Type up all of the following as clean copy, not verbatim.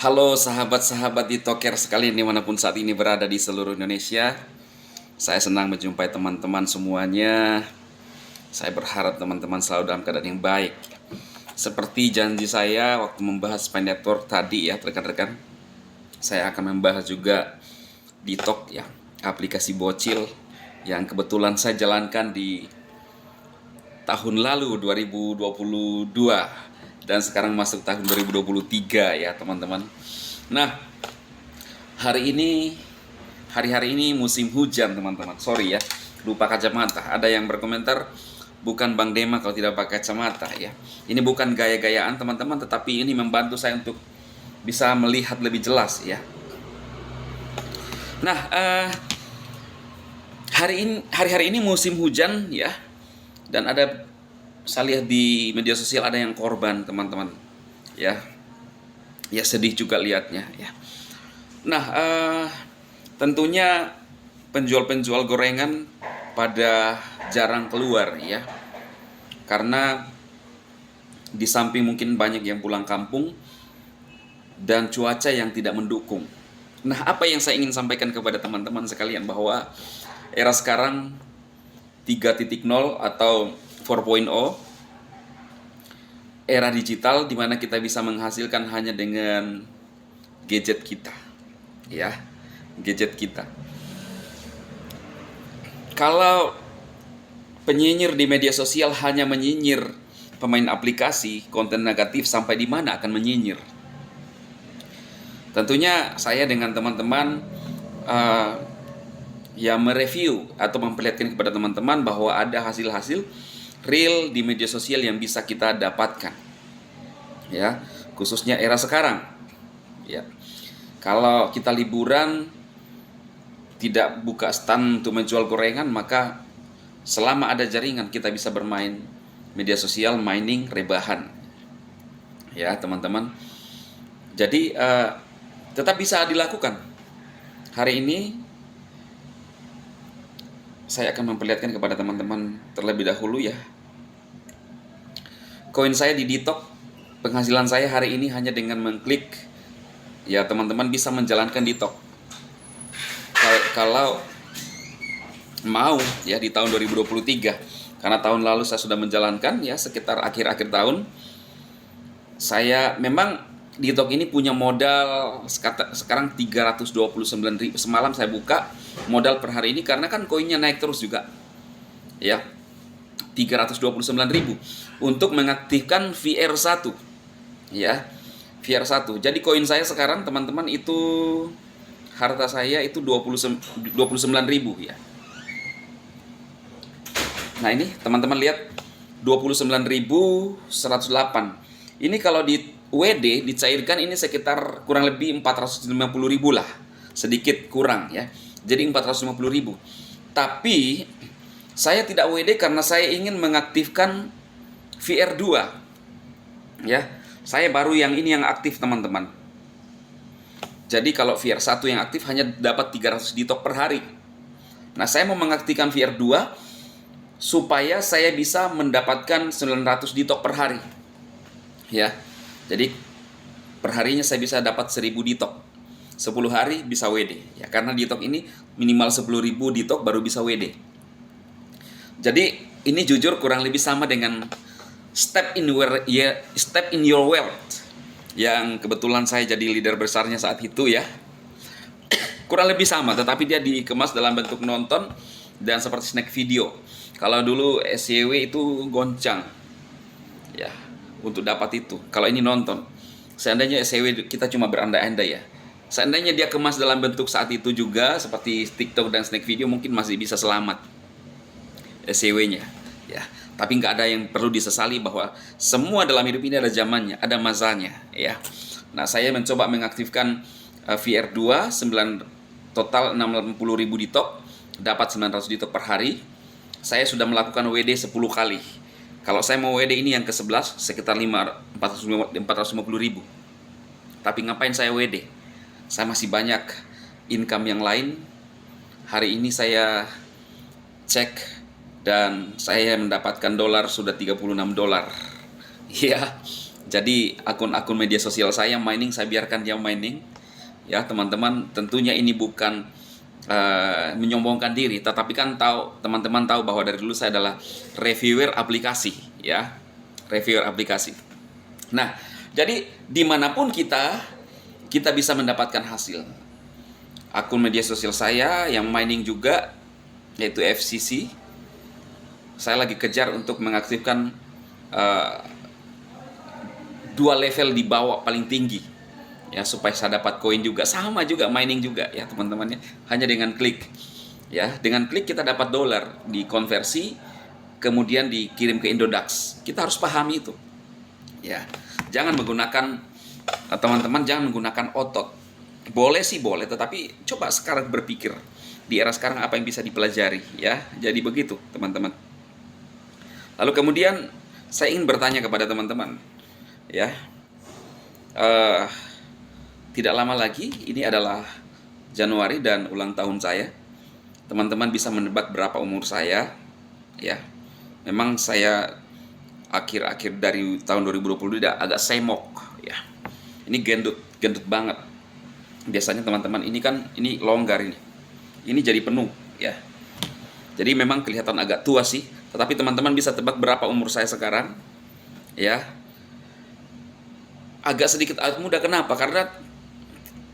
Halo sahabat-sahabat di Toker sekalian dimanapun saat ini berada di seluruh Indonesia. Saya senang menjumpai teman-teman semuanya. Saya berharap teman-teman selalu dalam keadaan yang baik. Seperti janji saya waktu membahas Pi Network tadi ya rekan-rekan, saya akan membahas juga Ditok ya, aplikasi bocil yang kebetulan saya jalankan di tahun lalu 2022 dan sekarang masuk tahun 2023 ya teman-teman. Nah, hari-hari ini musim hujan teman-teman. Sorry ya, lupa kacamata. Ada yang berkomentar bukan Bang Dema kalau tidak pakai kacamata ya. Ini bukan gaya-gayaan teman-teman, tetapi ini membantu saya untuk bisa melihat lebih jelas ya. Nah, hari-hari ini musim hujan ya, dan ada saya lihat di media sosial ada yang korban teman-teman ya. Ya sedih juga lihatnya ya. Nah, tentunya penjual-penjual gorengan pada jarang keluar ya, karena di samping mungkin banyak yang pulang kampung dan cuaca yang tidak mendukung. Nah, apa yang saya ingin sampaikan kepada teman-teman sekalian bahwa era sekarang 3.0 atau 4.0, era digital di mana kita bisa menghasilkan hanya dengan gadget kita. Ya, gadget kita. Kalau penyinyir di media sosial hanya menyinyir pemain aplikasi, konten negatif sampai di mana akan menyinyir? Tentunya saya dengan teman-teman ya mereview atau memperlihatkan kepada teman-teman bahwa ada hasil-hasil real di media sosial yang bisa kita dapatkan. Ya, khususnya era sekarang. Ya. Kalau kita liburan tidak buka stand untuk menjual gorengan, maka selama ada jaringan kita bisa bermain media sosial, mining, rebahan. Ya, teman-teman. Jadi tetap bisa dilakukan. Hari ini saya akan memperlihatkan kepada teman-teman terlebih dahulu ya. Koin saya di Ditok, penghasilan saya hari ini hanya dengan mengklik ya, teman-teman bisa menjalankan Ditok. Kalau mau ya di tahun 2023, karena tahun lalu saya sudah menjalankan ya sekitar akhir-akhir tahun. Saya memang Ditok ini punya modal sekarang 329.000. Semalam saya buka modal per hari ini karena kan koinnya naik terus juga. Ya. 329.000 untuk mengaktifkan VR1. Ya. VR1. Jadi koin saya sekarang teman-teman itu harta saya itu 29.000 ya. Nah, ini teman-teman lihat 29.108. Ini kalau di WD dicairkan ini sekitar kurang lebih 450.000 lah. Sedikit kurang ya. Jadi 450.000. Tapi saya tidak WD karena saya ingin mengaktifkan VR2. Ya. Saya baru yang ini yang aktif teman-teman. Jadi kalau VR1 yang aktif hanya dapat 300 Ditok per hari. Nah, saya mau mengaktifkan VR2 supaya saya bisa mendapatkan 900 Ditok per hari. Ya. Jadi perharinya saya bisa dapat 1000 Ditok. 10 hari bisa WD ya, karena Ditok ini minimal 10.000 Ditok baru bisa WD. Jadi ini jujur kurang lebih sama dengan step in your wealth yang kebetulan saya jadi leader besarnya saat itu ya. Kurang lebih sama, tetapi dia dikemas dalam bentuk nonton dan seperti snack video. Kalau dulu SCW itu goncang ya untuk dapat itu. Kalau ini nonton. Seandainya SCW kita cuma berandai-andai ya. Seandainya dia kemas dalam bentuk saat itu juga seperti TikTok dan snack video, mungkin masih bisa selamat SCW-nya ya. Tapi nggak ada yang perlu disesali bahwa semua dalam hidup ini ada zamannya, ada masanya ya. Nah, saya mencoba mengaktifkan VR2 total 60.000 Ditok, dapat 900 Ditok per hari. Saya sudah melakukan WD 10 kali. Kalau saya mau WD ini yang ke-11 sekitar 450.000. Tapi ngapain saya WD? Saya masih banyak income yang lain. Hari ini saya cek dan saya mendapatkan dolar sudah 36 dolar. Ya. Jadi akun-akun media sosial saya mining, saya biarkan dia mining. Ya teman-teman, tentunya ini bukan menyombongkan diri, tetapi kan teman-teman tahu bahwa dari dulu saya adalah reviewer aplikasi, ya, reviewer aplikasi. Nah, jadi dimanapun kita bisa mendapatkan hasil. Akun media sosial saya yang mining juga, yaitu FCC, saya lagi kejar untuk mengaktifkan 2 level di bawah paling tinggi, ya, supaya saya dapat koin juga. Sama juga mining juga ya teman-teman ya, hanya dengan klik, ya, dengan klik kita dapat dolar, dikonversi kemudian dikirim ke Indodax. Kita harus pahami itu, ya. Jangan menggunakan teman-teman jangan menggunakan otot. Boleh sih boleh, tetapi coba sekarang berpikir di era sekarang apa yang bisa dipelajari, ya. Jadi begitu teman-teman. Lalu kemudian saya ingin bertanya kepada teman-teman, ya, tidak lama lagi ini adalah Januari dan ulang tahun saya. Teman-teman bisa menebak berapa umur saya, ya. Memang saya akhir-akhir dari tahun 2020 agak semok, ya. Ini gendut banget. Biasanya teman-teman ini longgar ini. Ini jadi penuh, ya. Jadi memang kelihatan agak tua sih, tetapi teman-teman bisa tebak berapa umur saya sekarang, ya. Agak sedikit muda, kenapa? Karena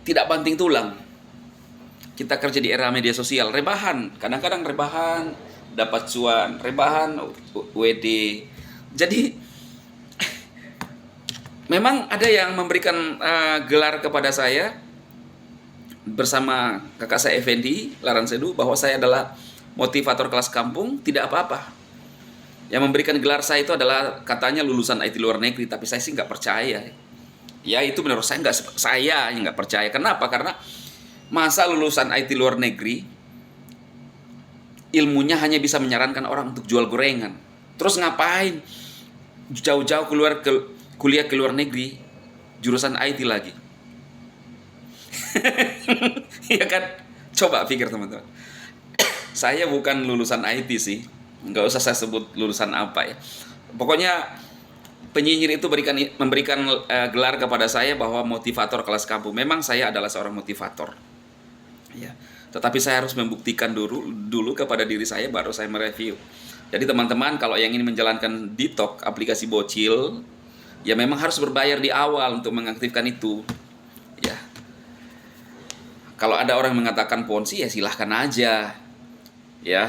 tidak banting tulang. Kita kerja di era media sosial, rebahan, kadang-kadang rebahan, dapat cuan, rebahan, WD. Jadi memang ada yang memberikan gelar kepada saya bersama kakak saya Effendi Laransedu bahwa saya adalah motivator kelas kampung. Tidak apa-apa. Yang memberikan gelar saya itu adalah katanya lulusan IT luar negeri, tapi saya sih nggak percaya. Ya itu menurut saya yang nggak percaya. Kenapa? Karena masa lulusan IT luar negeri ilmunya hanya bisa menyarankan orang untuk jual gorengan. Terus ngapain jauh-jauh kuliah ke luar negeri jurusan IT lagi? Iya kan? Coba pikir teman-teman. Saya bukan lulusan IT sih. Nggak usah saya sebut lulusan apa ya. Pokoknya penyinyir itu memberikan gelar kepada saya bahwa motivator kelas kampung. Memang saya adalah seorang motivator, ya. Tetapi saya harus membuktikan dulu kepada diri saya, baru saya mereview. Jadi teman-teman kalau yang ingin menjalankan Ditok aplikasi bocil, ya memang harus berbayar di awal untuk mengaktifkan itu, ya. Kalau ada orang mengatakan Ponzi, ya silahkan aja, ya.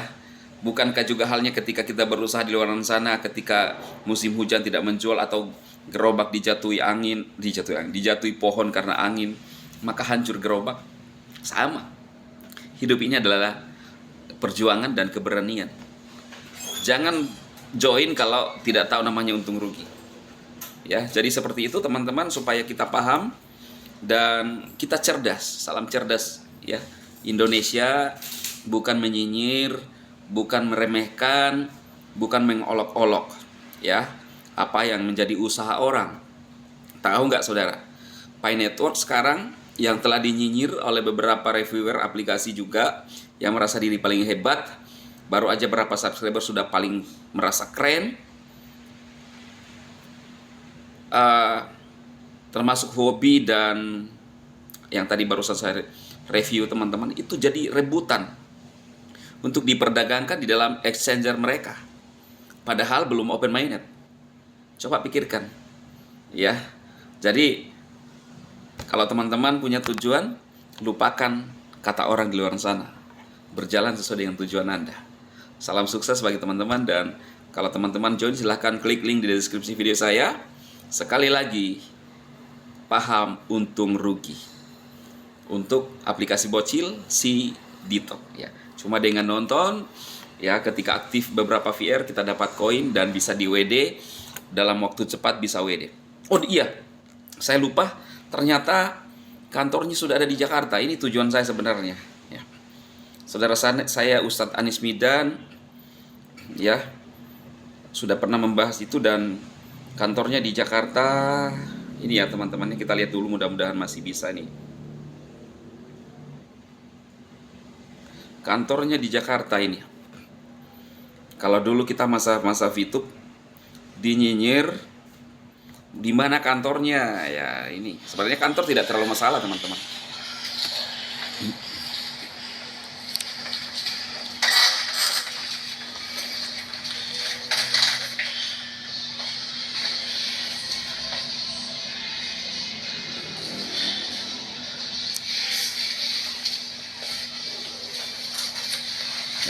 Bukankah juga halnya ketika kita berusaha di luar sana, ketika musim hujan tidak menjual atau gerobak dijatuhi pohon karena angin, maka hancur gerobak. Sama. Hidup ini adalah perjuangan dan keberanian. Jangan join kalau tidak tahu namanya untung rugi. Ya, jadi seperti itu teman-teman, supaya kita paham dan kita cerdas. Salam cerdas, ya. Indonesia bukan menyinyir, bukan meremehkan, bukan mengolok-olok, ya, apa yang menjadi usaha orang. Tahu nggak saudara? Pi Network sekarang yang telah dinyinyir oleh beberapa reviewer aplikasi juga yang merasa diri paling hebat, baru aja berapa subscriber sudah paling merasa keren, termasuk hobi dan yang tadi barusan saya review teman-teman, itu jadi rebutan untuk diperdagangkan di dalam exchanger mereka, padahal belum open mainnet. Coba pikirkan, ya. Jadi kalau teman-teman punya tujuan, lupakan kata orang di luar sana, berjalan sesuai dengan tujuan Anda. Salam sukses bagi teman-teman, dan kalau teman-teman join silahkan klik link di deskripsi video saya. Sekali lagi, paham untung rugi untuk aplikasi bocil si Ditok, ya. Cuma dengan nonton, ya, ketika aktif beberapa VR kita dapat koin dan bisa di WD dalam waktu cepat, bisa WD. Oh iya, saya lupa, ternyata kantornya sudah ada di Jakarta. Ini tujuan saya sebenarnya, ya. Saudara saya Ustadz Anies Midan, ya, sudah pernah membahas itu, dan kantornya di Jakarta. Ini ya teman-teman, kita lihat dulu, mudah-mudahan masih bisa nih. Kantornya di Jakarta ini. Kalau dulu kita masa VTube dinyinyir, di mana kantornya. Ya, ini sebenarnya kantor tidak terlalu masalah, teman-teman.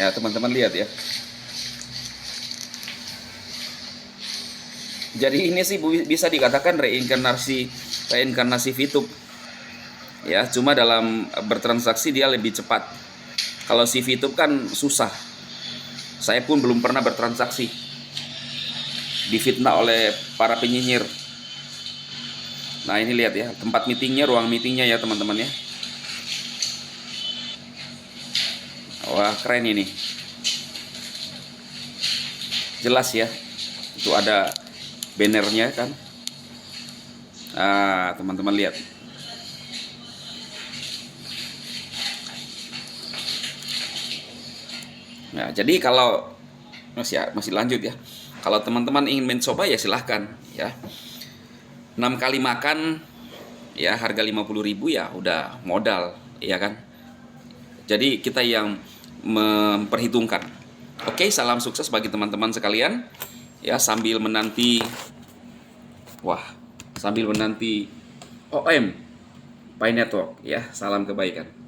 Ya, teman-teman lihat ya. Jadi ini sih bisa dikatakan reinkarnasi VTube. Ya, cuma dalam bertransaksi dia lebih cepat. Kalau si VTube kan susah. Saya pun belum pernah bertransaksi. Difitnah oleh para penyinyir. Nah, ini lihat ya, tempat meetingnya, ruang meetingnya ya, teman-teman ya. Wah, keren ini. Jelas ya. Itu ada bannernya kan. Ah, teman-teman lihat. Nah, jadi kalau masih lanjut ya. Kalau teman-teman ingin mencoba ya silahkan ya. 6 kali makan ya harga 50.000 ya udah modal ya kan. Jadi kita yang memperhitungkan. Oke, salam sukses bagi teman-teman sekalian ya, sambil menanti OM Pi Network ya. Salam kebaikan.